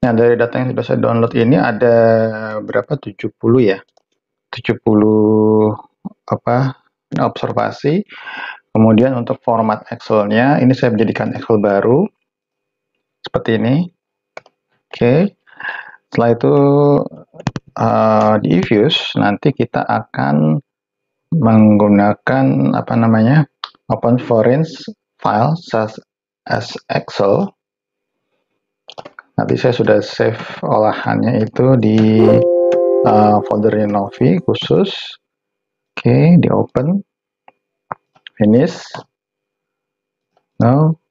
Nah, dari data yang sudah saya download ini ada berapa? 70 ya. 70 apa? Observasi. Kemudian untuk format Excel-nya ini saya menjadikan Excel baru seperti ini. Oke. Setelah itu di Evious nanti kita akan menggunakan apa namanya? Open foreign file as Excel. Nanti saya sudah save olahannya itu di folder Novi khusus. Oke, di open, finish. Now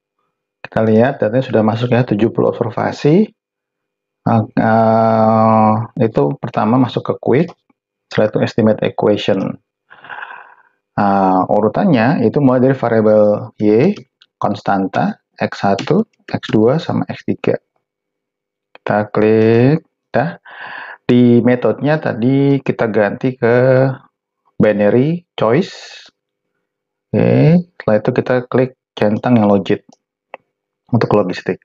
kita lihat datanya sudah masuk ya, 70 observasi. Itu pertama masuk ke quick, setelah itu estimate equation. Urutannya itu mulai dari variabel y, konstanta, x1, x2, sama x3. Kita klik, dah. Di metodenya tadi kita ganti ke binary choice. Oke, setelah itu kita klik centang yang logit untuk logistik.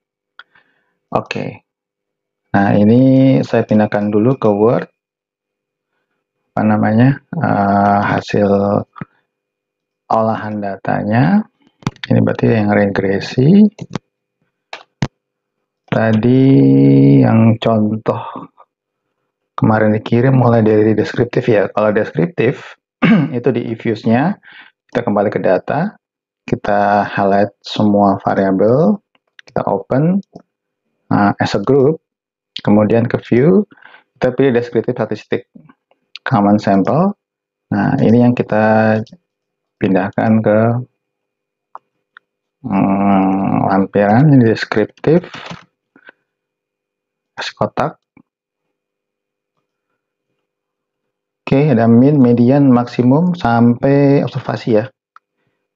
Oke. Nah, ini saya pindahkan dulu ke Word. Apa namanya? Hasil olahan datanya. Ini berarti yang regresi. Tadi yang contoh kemarin dikirim mulai dari deskriptif ya. Kalau deskriptif itu di Evious-nya kita kembali ke data, kita highlight semua variabel, kita open as a group, kemudian ke view, kita pilih deskriptif statistik common sample. Nah, ini yang kita pindahkan ke lampiran ini deskriptif, kasih kotak. Oke, ada min, median, maksimum, sampai observasi ya.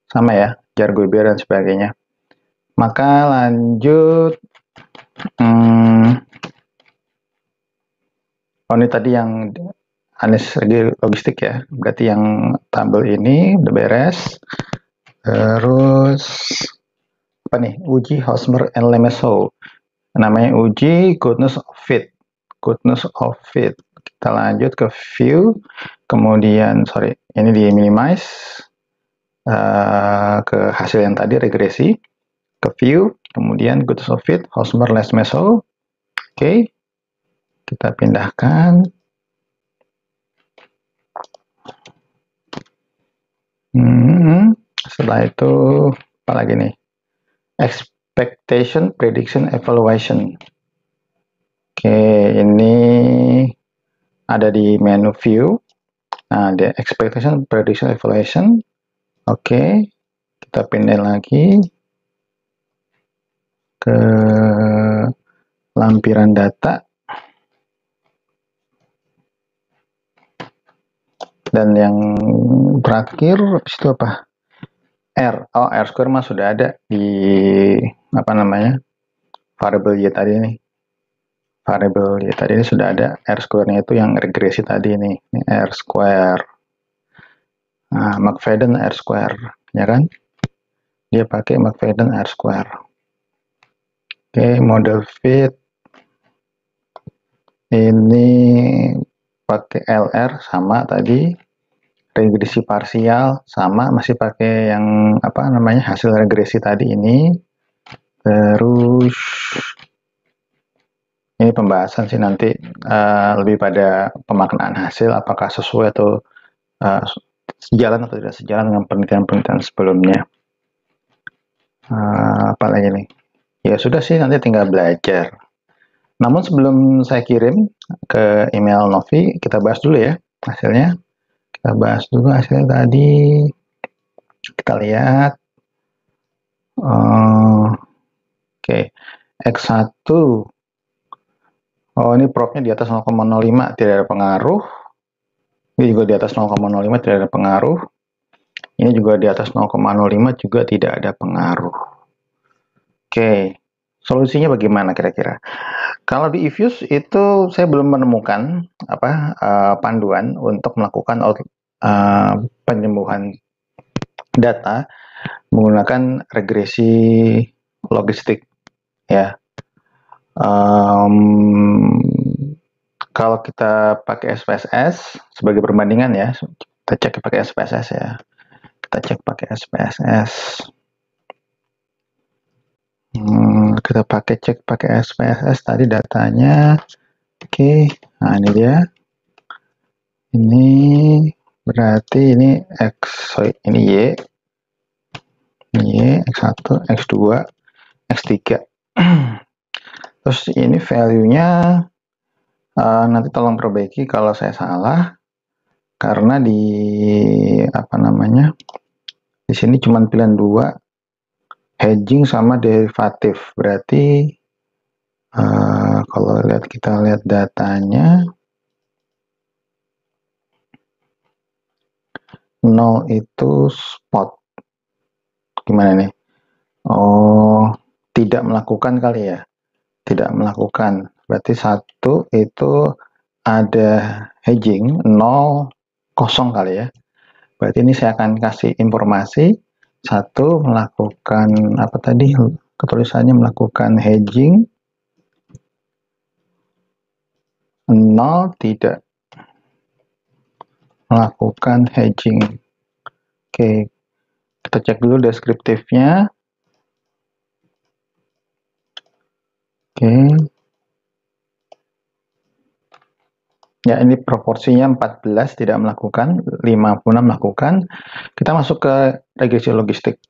Sama ya, jar Guibert dan sebagainya. Maka lanjut. Oh, ini tadi yang Anis logistik ya. Berarti yang tabel ini udah beres. Terus apa nih? Uji Hosmer and Lemeso. Namanya uji goodness of fit. Goodness of fit. Kita lanjut ke view. Kemudian, ini di minimize. Ke hasil yang tadi regresi. Ke view. Kemudian goodness of fit. Hosmer Lemeso. Oke. Kita pindahkan. Setelah itu apa lagi nih? Expectation, prediction, evaluation. Oke, ini ada di menu view. Nah, di expectation, prediction, evaluation. Oke, kita pindah lagi ke lampiran data. Dan yang terakhir itu apa? R. Oh, R square mah sudah ada di apa namanya? Variable Y tadi ini. Variable Y tadi ini sudah ada. R square-nya itu yang regresi tadi ini. Ini R square. Nah, McFadden R square, ya kan? Dia pakai McFadden R square. Oke, model fit. Ini pakai LR sama tadi. Regresi parsial sama, masih pakai yang apa namanya hasil regresi tadi ini. Terus ini pembahasan sih nanti lebih pada pemaknaan hasil apakah sesuai atau sejalan atau tidak sejalan dengan penelitian-penelitian sebelumnya. Apalagi nih? Ya sudah sih, nanti tinggal belajar. Namun sebelum saya kirim ke email Novi, kita bahas dulu ya hasilnya. Kita bahas dulu hasilnya tadi. Kita lihat. Oke, X1. Oh, ini propnya di atas 0,05, tidak ada pengaruh. Ini juga di atas 0,05, tidak ada pengaruh. Ini juga di atas 0,05, juga tidak ada pengaruh. Oke, solusinya bagaimana kira-kira? Kalau di Evious itu saya belum menemukan panduan untuk melakukan penyembuhan data menggunakan regresi logistik ya. Kalau kita pakai SPSS sebagai perbandingan ya, kita cek pakai SPSS ya. Kita cek pakai SPSS. Kita cek pakai SPSS tadi datanya. Oke, nah ini dia. Ini berarti ini ini Y. Ini Y, X1, X2, X3. Terus ini value-nya nanti tolong perbaiki kalau saya salah. Karena di di sini cuma pilihan 2, hedging sama derivatif. Berarti kalau kita lihat datanya, 0 itu spot. Gimana nih? Oh, tidak melakukan kali ya? Tidak melakukan. Berarti 1 itu ada hedging, 0 kosong kali ya. Berarti ini saya akan kasih informasi. 1 melakukan apa tadi? Ketulisannya melakukan hedging. 0 tidak melakukan hedging. Oke, kita cek dulu deskriptifnya. Oke. Ya, ini proporsinya 14 tidak melakukan, 56 melakukan. Kita masuk ke regresi logistik.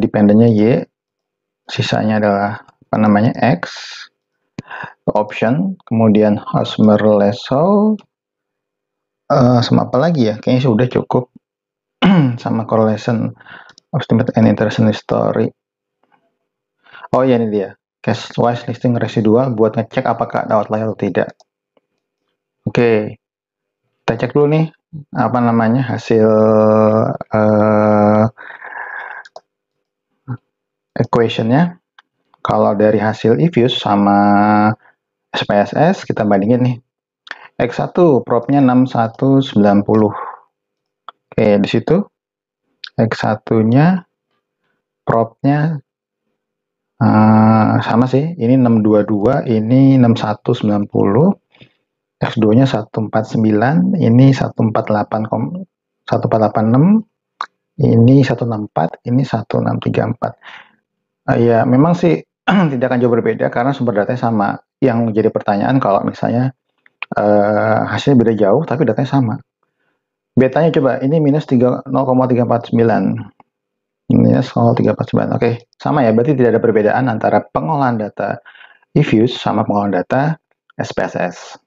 Dependennya Y, sisanya adalah X, option, kemudian Hosmer-Lesau, sama apa lagi ya? Kayaknya sudah cukup. Sama correlation estimate and interest story. Oh ya, ini dia. Cash wise listing residual buat ngecek apakah ada outlier atau tidak. Oke, kita cek dulu nih hasil equationnya. Kalau dari hasil EViews sama SPSS kita bandingin nih. X1 propnya 6190. Oke, di situ X1-nya propnya sama sih. Ini 622, ini 6190. X2-nya 149, ini 1486, ini 164, ini 1634. Ya, memang sih tidak akan jauh berbeda karena sumber datanya sama. Yang jadi pertanyaan kalau misalnya hasilnya beda jauh tapi datanya sama. Betanya coba, ini minus 0,349. Minus 0,349. Oke, sama ya. Berarti tidak ada perbedaan antara pengolahan data EViews sama pengolahan data SPSS.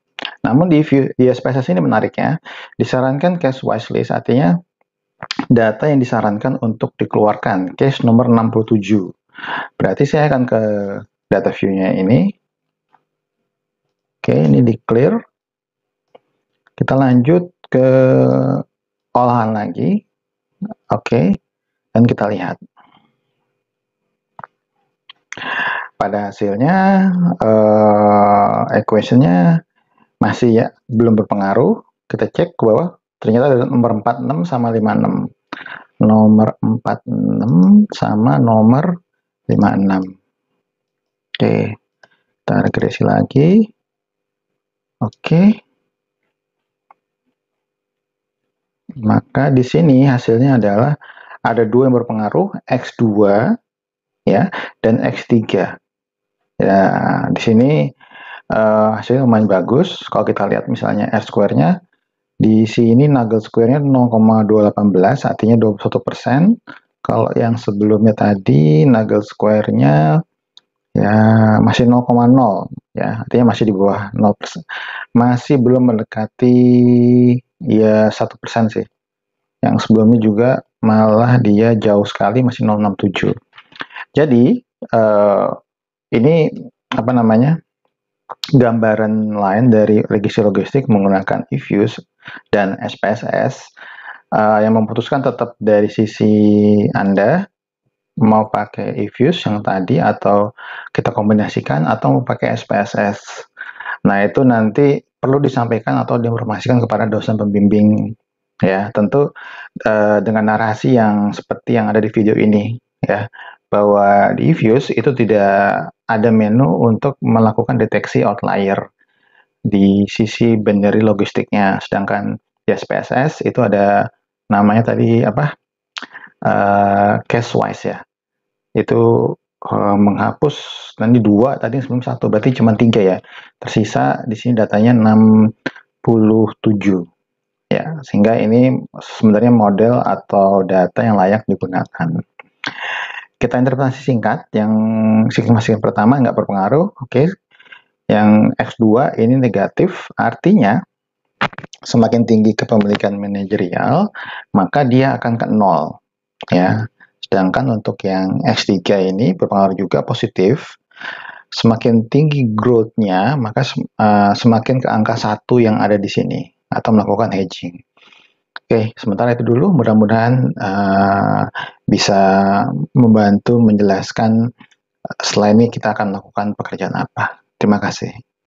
Namun di SPSS ini menariknya, disarankan case wisely, artinya data yang disarankan untuk dikeluarkan, case nomor 67. Berarti saya akan ke data view-nya ini. Oke, ini di clear. Kita lanjut ke olahan lagi. Oke, dan kita lihat. Pada hasilnya, equation-nya masih ya belum berpengaruh. Kita cek ke bawah, ternyata ada nomor 46 sama 56. Nomor 46 sama nomor 56. Oke, kita regresi lagi. Oke. Maka di sini hasilnya adalah ada 2 yang berpengaruh, X2 ya dan X3. Ya, di sini hasilnya lumayan bagus. Kalau kita lihat misalnya R square-nya, di sini Nagel square-nya 0,218, artinya 21%. Kalau yang sebelumnya tadi Nagel square-nya ya masih 0,0 ya, artinya masih di bawah 0%. Masih belum mendekati ya 1% sih. Yang sebelumnya juga malah dia jauh sekali, masih 0,67. Jadi ini gambaran lain dari register logistik menggunakan EViews dan SPSS yang memutuskan tetap dari sisi Anda mau pakai EViews yang tadi atau kita kombinasikan atau mau pakai SPSS. Nah, itu nanti perlu disampaikan atau diinformasikan kepada dosen pembimbing ya, tentu dengan narasi yang seperti yang ada di video ini ya. bahwa di Views itu tidak ada menu untuk melakukan deteksi outlier di sisi binary logistiknya, sedangkan di SPSS itu ada namanya tadi apa, case wise ya, itu menghapus nanti 2 tadi sebelum 1, berarti cuma 3 ya, tersisa di sini datanya 67 ya, sehingga ini sebenarnya model atau data yang layak digunakan. Kita interpretasi singkat, yang sigma pertama nggak berpengaruh, oke. Yang X2 ini negatif, artinya semakin tinggi kepemilikan manajerial, maka dia akan ke 0. Ya. Sedangkan untuk yang X3 ini berpengaruh juga positif, semakin tinggi growth-nya, maka semakin ke angka 1 yang ada di sini, atau melakukan hedging. Oke, sementara itu dulu. Mudah-mudahan bisa membantu menjelaskan setelah ini kita akan melakukan pekerjaan apa. Terima kasih.